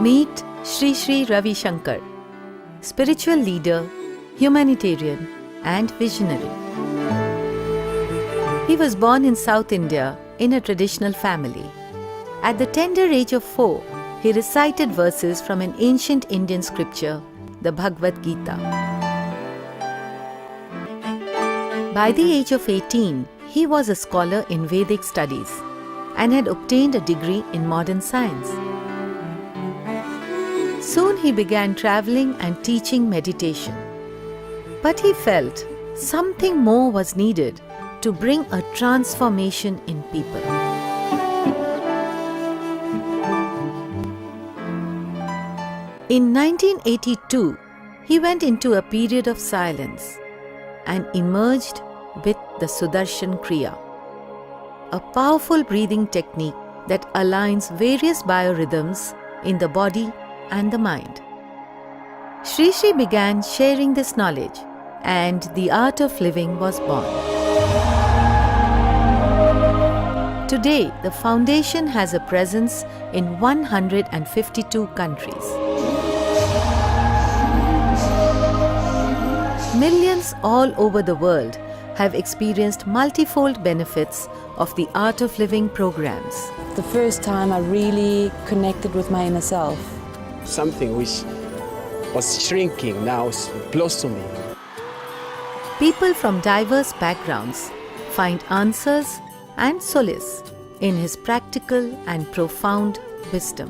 Meet Sri Sri Ravi Shankar, spiritual leader, humanitarian and visionary. He was born in South India in a traditional family. At the tender age of 4, he recited verses from an ancient Indian scripture, the Bhagavad Gita. By the age of 18, he was a scholar in Vedic studies and had obtained a degree in modern science. Soon he began traveling and teaching meditation. But he felt something more was needed to bring a transformation in people. In 1982, he went into a period of silence and emerged with the Sudarshan Kriya, a powerful breathing technique that aligns various biorhythms in the body and the mind. Sri Sri began sharing this knowledge, and the art of living was born. Today, the foundation has a presence in 152 countries. Millions all over the world have experienced multifold benefits of the Art of Living programs. The first time I really connected with my inner self. Something which was shrinking now is blossoming. People from diverse backgrounds find answers and solace in his practical and profound wisdom.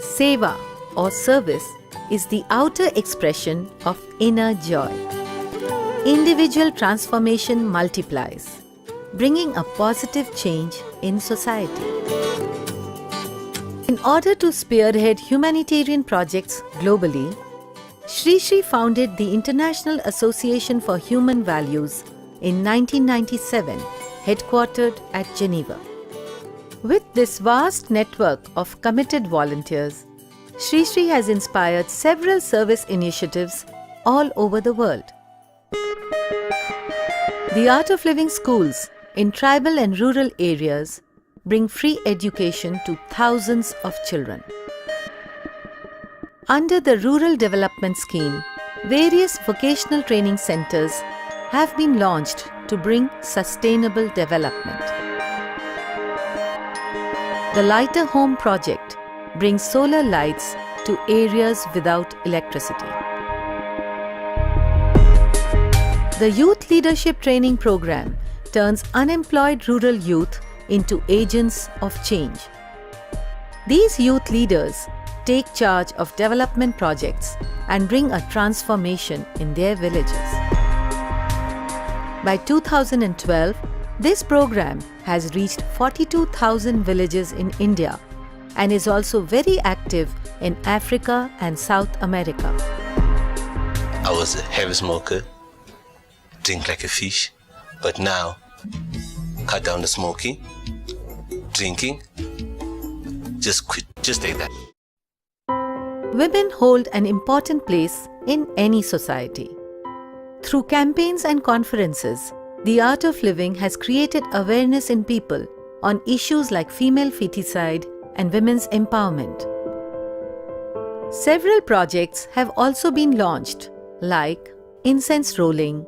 Seva or service is the outer expression of inner joy. Individual transformation multiplies, bringing a positive change in society. In order to spearhead humanitarian projects globally, Sri Sri founded the International Association for Human Values in 1997, headquartered at Geneva. With this vast network of committed volunteers, Sri Sri has inspired several service initiatives all over the world. The Art of Living schools in tribal and rural areas bring free education to thousands of children. Under the Rural Development Scheme, various vocational training centers have been launched to bring sustainable development. The Lighter Home project brings solar lights to areas without electricity. The Youth Leadership Training Program turns unemployed rural youth into agents of change. These youth leaders take charge of development projects and bring a transformation in their villages. By 2012, this program has reached 42,000 villages in India and is also very active in Africa and South America. I was a heavy smoker, drink like a fish, but now cut down the smoking, drinking, just quit, just like that. Women hold an important place in any society. Through campaigns and conferences, the Art of Living has created awareness in people on issues like female feticide and women's empowerment. Several projects have also been launched, like incense rolling,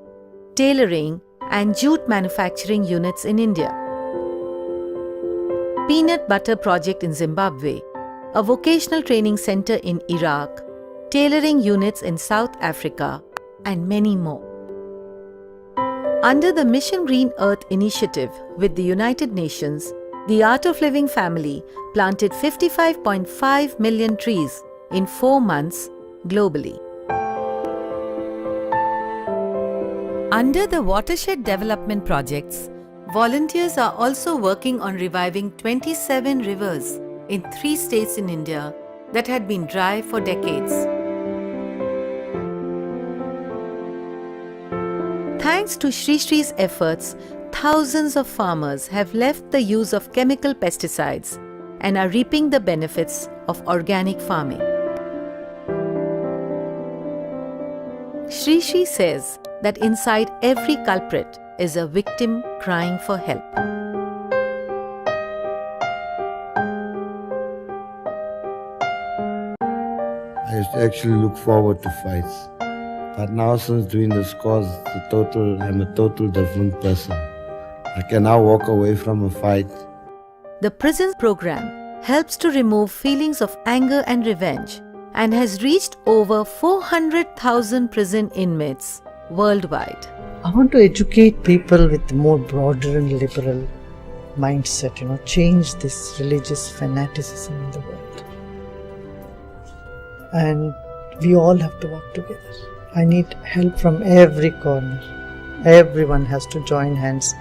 tailoring, and jute manufacturing units in India. Peanut Butter Project in Zimbabwe, a vocational training center in Iraq, tailoring units in South Africa, and many more. Under the Mission Green Earth initiative with the United Nations, the Art of Living family planted 55.5 million trees in 4 months globally. Under the watershed development projects, volunteers are also working on reviving 27 rivers in 3 states in India that had been dry for decades. Thanks to Sri Sri's efforts, thousands of farmers have left the use of chemical pesticides and are reaping the benefits of organic farming. Sri Sri says that inside every culprit is a victim crying for help. to actually look forward to fights. But now since doing this course, I'm a total different person. I can now walk away from a fight. The prison program helps to remove feelings of anger and revenge and has reached over 400,000 prison inmates worldwide. I want to educate people with more broader and liberal mindset, change this religious fanaticism in the world. And we all have to work together. I need help from every corner. Everyone has to join hands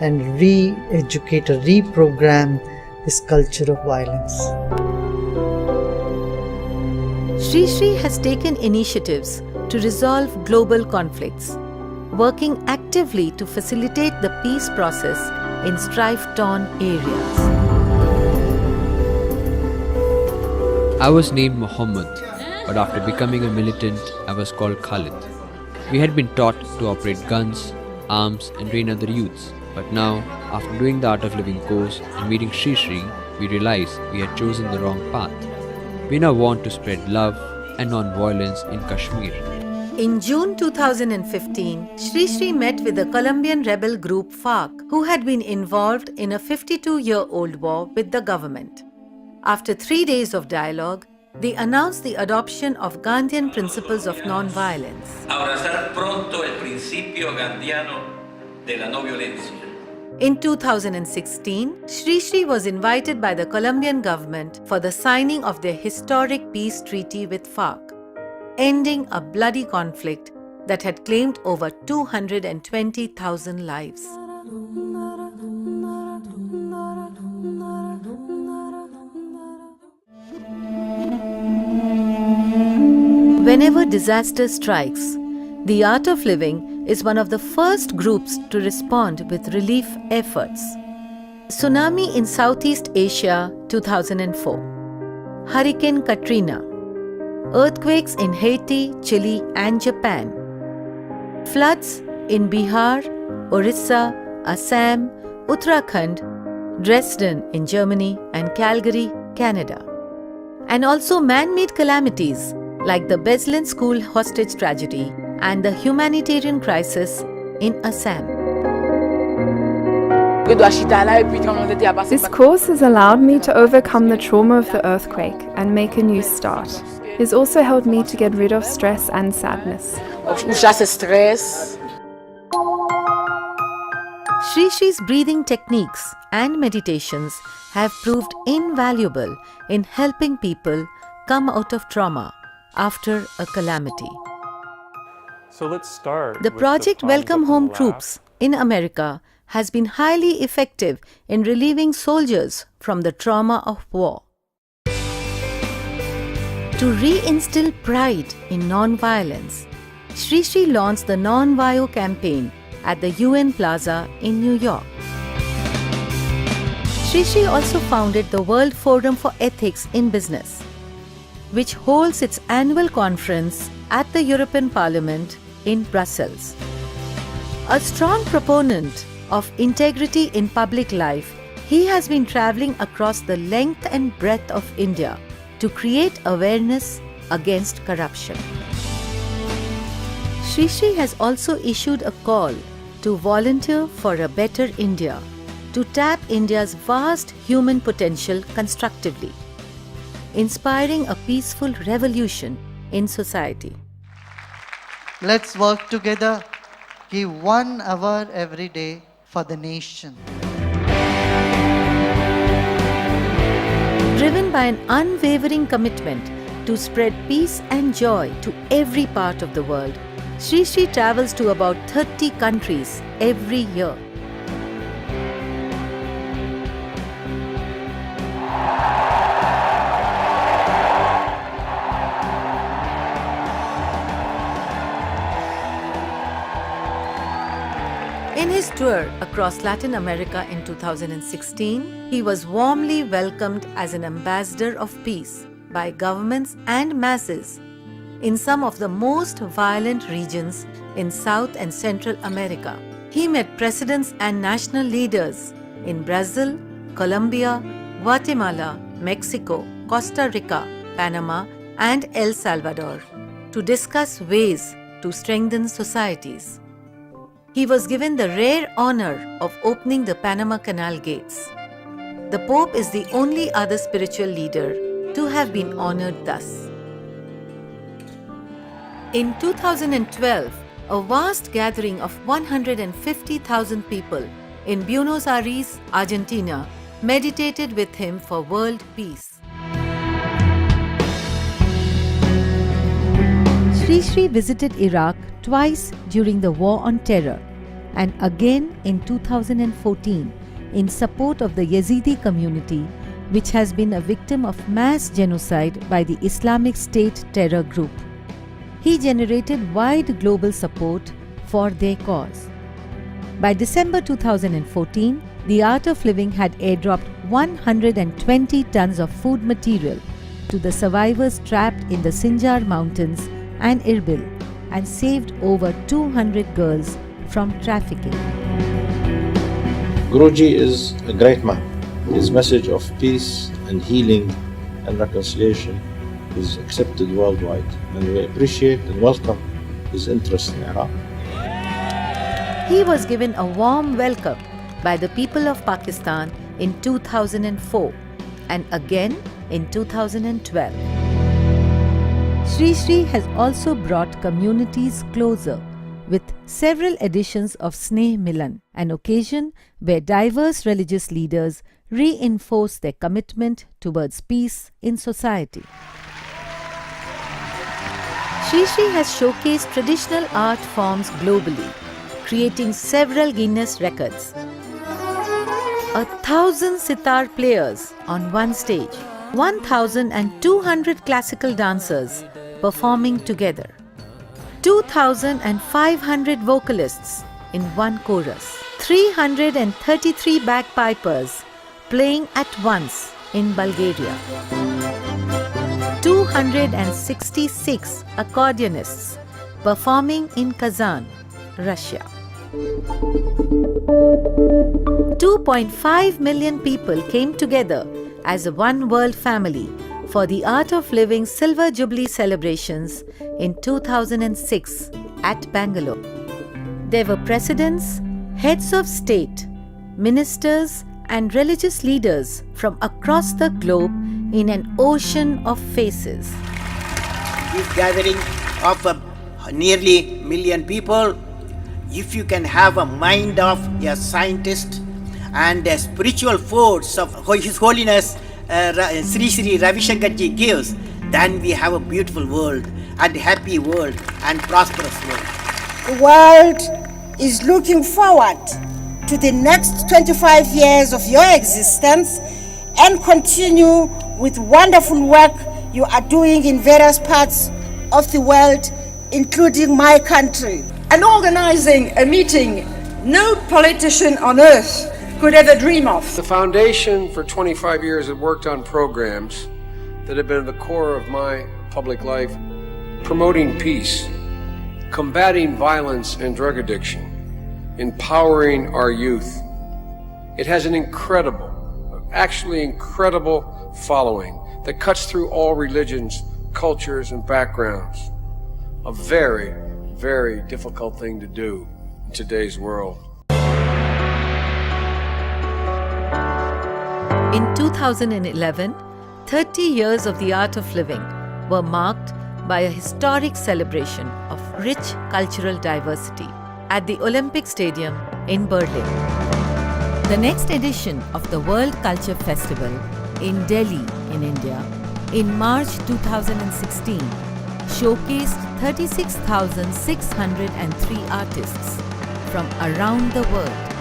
and re-educate or reprogram this culture of violence. Sri Sri has taken initiatives to resolve global conflicts, working actively to facilitate the peace process in strife-torn areas. I was named Muhammad, but after becoming a militant, I was called Khalid. We had been taught to operate guns, arms and train other youths. But now, after doing the Art of Living course and meeting Sri Sri, we realized we had chosen the wrong path. We now want to spread love and non-violence in Kashmir. In June 2015, Sri Sri met with the Colombian rebel group FARC, who had been involved in a 52-year-old war with the government. After 3 days of dialogue, they announced the adoption of Gandhian principles of non-violence. Abrazar pronto el principio gandhiano de la no violencia. In 2016, Sri Sri was invited by the Colombian government for the signing of their historic peace treaty with FARC, ending a bloody conflict that had claimed over 220,000 lives. Whenever disaster strikes, the Art of Living is one of the first groups to respond with relief efforts. Tsunami in Southeast Asia 2004, Hurricane Katrina, earthquakes in Haiti, Chile and Japan, floods in Bihar, Orissa, Assam, Uttarakhand, Dresden in Germany and Calgary, Canada, and also man-made calamities like the Beslan school hostage tragedy and the humanitarian crisis in Assam. This course has allowed me to overcome the trauma of the earthquake and make a new start. It has also helped me to get rid of stress and sadness. Sri Sri's breathing techniques and meditations have proved invaluable in helping people come out of trauma after a calamity. So let's start. The project Welcome Home Troops in America has been highly effective in relieving soldiers from the trauma of war. To re-instill pride in non-violence, Sri Sri launched the Non-Vio campaign at the UN Plaza in New York. Sri Sri also founded the World Forum for Ethics in Business, which holds its annual conference at the European Parliament in Brussels. A strong proponent of integrity in public life, he has been traveling across the length and breadth of India to create awareness against corruption. Sri Sri has also issued a call to volunteer for a better India, to tap India's vast human potential constructively, inspiring a peaceful revolution in society. Let's work together. Give 1 hour every day for the nation. Driven by an unwavering commitment to spread peace and joy to every part of the world, Sri Sri travels to about 30 countries every year. In his tour across Latin America in 2016, he was warmly welcomed as an ambassador of peace by governments and masses in some of the most violent regions in South and Central America. He met presidents and national leaders in Brazil, Colombia, Guatemala, Mexico, Costa Rica, Panama, and El Salvador to discuss ways to strengthen societies. He was given the rare honor of opening the Panama Canal gates. The Pope is the only other spiritual leader to have been honored thus. In 2012, a vast gathering of 150,000 people in Buenos Aires, Argentina, meditated with him for world peace. Sri Sri visited Iraq twice during the War on Terror and again in 2014 in support of the Yazidi community, which has been a victim of mass genocide by the Islamic State terror group. He generated wide global support for their cause. By December 2014, the Art of Living had airdropped 120 tons of food material to the survivors trapped in the Sinjar Mountains and Erbil and saved over 200 girls from trafficking. Guruji is a great man. His message of peace and healing and reconciliation is accepted worldwide, and we appreciate and welcome his interest in Iraq. He was given a warm welcome by the people of Pakistan in 2004 and again in 2012. Sri Sri has also brought communities closer with several editions of Sneh Milan, an occasion where diverse religious leaders reinforce their commitment towards peace in society. Sri Sri has showcased traditional art forms globally, creating several Guinness records. 1,000 sitar players on one stage, 1,200 classical dancers performing together, 2,500 vocalists in one chorus, 333 bagpipers playing at once in Bulgaria, 266 accordionists performing in Kazan, Russia. 2.5 million people came together as a one world family for the Art of Living Silver Jubilee celebrations in 2006 at Bangalore. There were presidents, heads of state, ministers, and religious leaders from across the globe in an ocean of faces. This gathering of nearly a million people, if you can have a mind of a scientist and a spiritual force of His Holiness Sri Sri Ravi Shankar ji gives, then we have a beautiful world and happy world and prosperous world. The world is looking forward to the next 25 years of your existence and continue with wonderful work you are doing in various parts of the world, including my country. And organizing a meeting no politician on earth could ever dream of. The foundation for 25 years have worked on programs that have been at the core of my public life, promoting peace, combating violence and drug addiction, empowering our youth. It has an incredible following that cuts through all religions, cultures, and backgrounds. A very, very difficult thing to do in today's world. In 2011, 30 years of the Art of Living were marked by a historic celebration of rich cultural diversity at the Olympic Stadium in Berlin. The next edition of the World Culture Festival in Delhi, in India, in March 2016, showcased 36,603 artists from around the world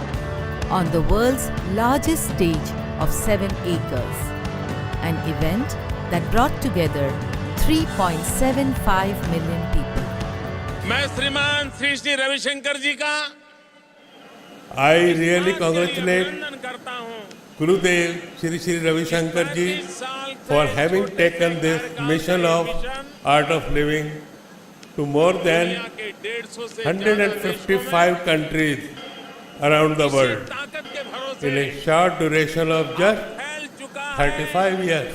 on the world's largest stage of 7 acres, an event that brought together 3.75 million people. मैं श्रीमान श्री श्री रवि शंकर जी का I really congratulate Gurudev Sri Sri Ravi Shankar ji for having taken this mission of Art of Living to more than 155 countries around the world in a short duration of just 35 years.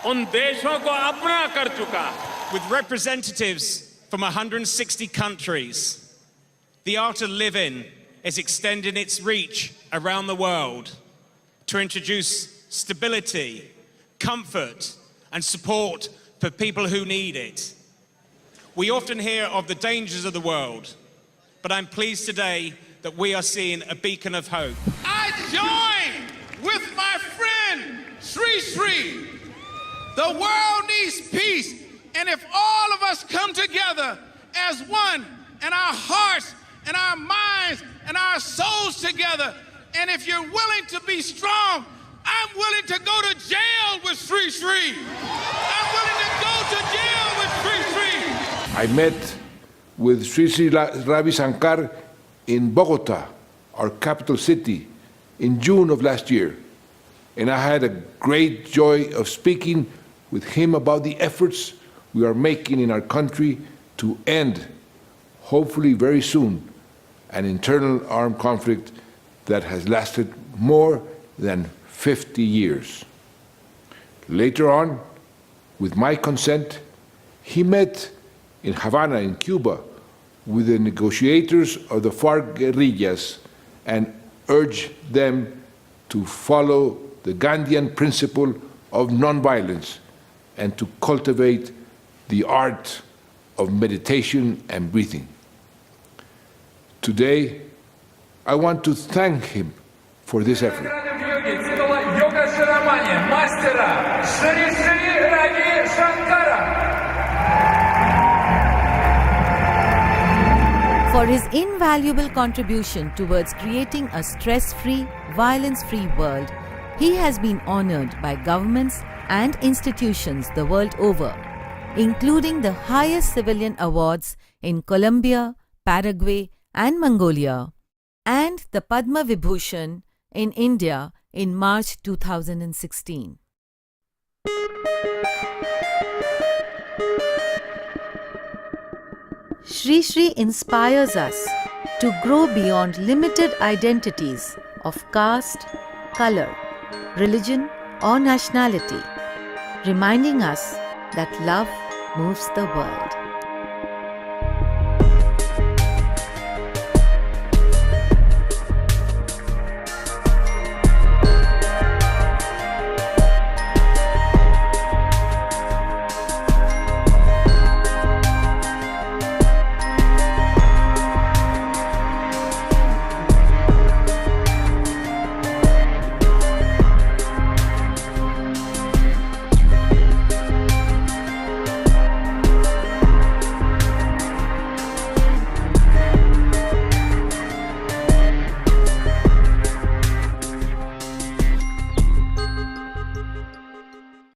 उन देशों को अपना कर चुका। With representatives from 160 countries, the Art of Living is extending its reach around the world to introduce stability, comfort, and support for people who need it. We often hear of the dangers of the world, but I'm pleased today that we are seeing a beacon of hope. I join with my friend Sri Sri. The world needs peace, and if all of us come together as one, and our hearts and our minds and our souls together, and if you're willing to be strong, I'm willing to go to jail with Sri Sri. I'm willing to go to jail with Sri Sri. I met with Sri Sri Ravi Shankar in Bogota, our capital city, in June of last year. And I had a great joy of speaking with him about the efforts we are making in our country to end, hopefully very soon, an internal armed conflict that has lasted more than 50 years. Later on, with my consent, he met in Havana, in Cuba, with the negotiators of the FARC guerrillas and urged them to follow the Gandhian principle of nonviolence and to cultivate the art of meditation and breathing. Today, I want to thank him for this effort. For his invaluable contribution towards creating a stress-free, violence-free world, he has been honored by governments and institutions the world over, including the highest civilian awards in Colombia, Paraguay, and Mongolia, and the Padma Vibhushan in India in March 2016. Sri Sri inspires us to grow beyond limited identities of caste, color, religion, or nationality, reminding us that love moves the world.